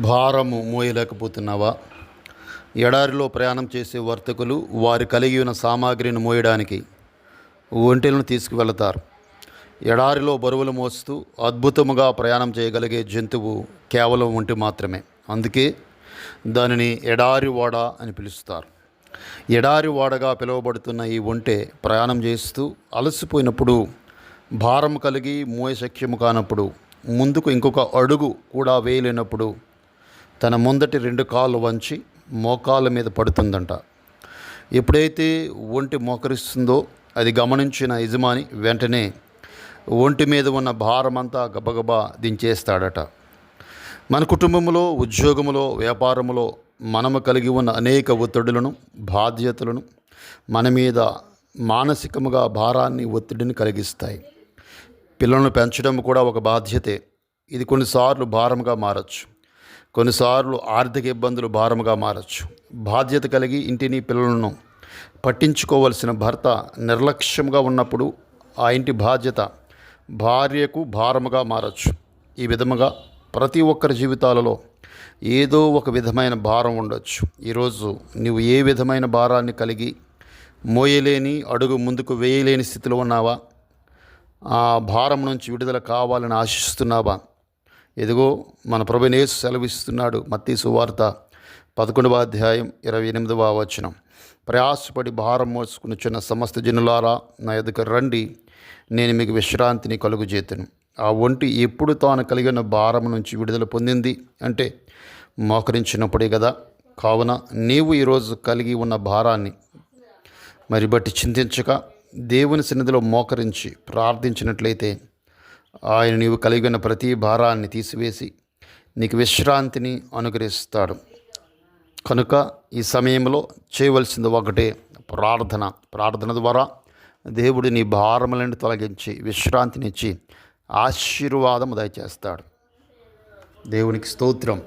భారము మోయలేకపోతున్నావా? ఎడారిలో ప్రయాణం చేసే వర్తకులు వారు కలిగి ఉన్న సామాగ్రిని మోయడానికి ఒంటెలను తీసుకువెళతారు. ఎడారిలో బరువులు మోస్తూ అద్భుతముగా ప్రయాణం చేయగలిగే జంతువు కేవలం ఒంటె మాత్రమే. అందుకే దానిని ఎడారి ఓడ అని పిలుస్తారు. ఎడారి ఓడగా పిలువబడుతున్న ఈ ఒంటె ప్రయాణం చేస్తూ అలసిపోయినప్పుడు, భారం కలిగి మోయశక్యము కానప్పుడు, ముందుకు ఇంకొక అడుగు కూడా వేయలేనప్పుడు తన ముందటి 2 కాళ్ళు వంచి మోకాళ్ళ మీద పడుతుందంట. ఎప్పుడైతే ఒంటె మోకరిస్తుందో అది గమనించిన యజమాని వెంటనే ఒంటి మీద ఉన్న భారమంతా గబగబా దించేస్తాడట. మన కుటుంబంలో, ఉద్యోగంలో, వ్యాపారంలో మనము కలిగి ఉన్న అనేక ఒత్తిడులను, బాధ్యతలను మన మీద మానసికముగా భారాన్ని, ఒత్తిడిని కలిగిస్తాయి. పిల్లలను పెంచడం కూడా ఒక బాధ్యతే. ఇది కొన్నిసార్లు భారంగా మారచ్చు. కొన్నిసార్లు ఆర్థిక ఇబ్బందులు భారముగా మారచ్చు. బాధ్యత కలిగి ఇంటిని, పిల్లలను పట్టించుకోవలసిన భర్త నిర్లక్ష్యంగా ఉన్నప్పుడు ఆ ఇంటి బాధ్యత భార్యకు భారముగా మారచ్చు. ఈ విధముగా ప్రతి ఒక్కరి జీవితాలలో ఏదో ఒక విధమైన భారం ఉండొచ్చు. ఈరోజు నువ్వు ఏ విధమైన భారాన్ని కలిగి మోయలేని, అడుగు ముందుకు వేయలేని స్థితిలో ఉన్నావా? ఆ భారం నుంచి విడుదల కావాలని ఆశిస్తున్నావా? ఇదిగో మన ప్రభువైన యేసు సెలవిస్తున్నాడు. మత్తయి సువార్త 11వ అధ్యాయం 28వ వచనం. ప్రయాసపడి భారం మోసుకునిచున్న సమస్త జనులారా నా ఎదుక రండి, నేను మీకు విశ్రాంతిని కలుగుజేతును. ఆ ఒంటి ఎప్పుడు తాను కలిగిన భారం నుంచి విడుదల పొందింది అంటే మోకరించినప్పుడే కదా. కావున నీవు ఈరోజు కలిగి ఉన్న భారాన్ని మరి బట్టి చింతించక దేవుని సన్నిధిలో మోకరించి ప్రార్థించినట్లయితే ఆయన నీవు కలిగిన ప్రతి భారాన్ని తీసివేసి నీకు విశ్రాంతిని అనుగ్రహిస్తాడు. కనుక ఈ సమయంలో చేయవలసింది ఒకటే, ప్రార్థన ద్వారా దేవుడు నీ భారములను తొలగించి విశ్రాంతినిచ్చి ఆశీర్వాదము దయచేస్తాడు. దేవునికి స్తోత్రం.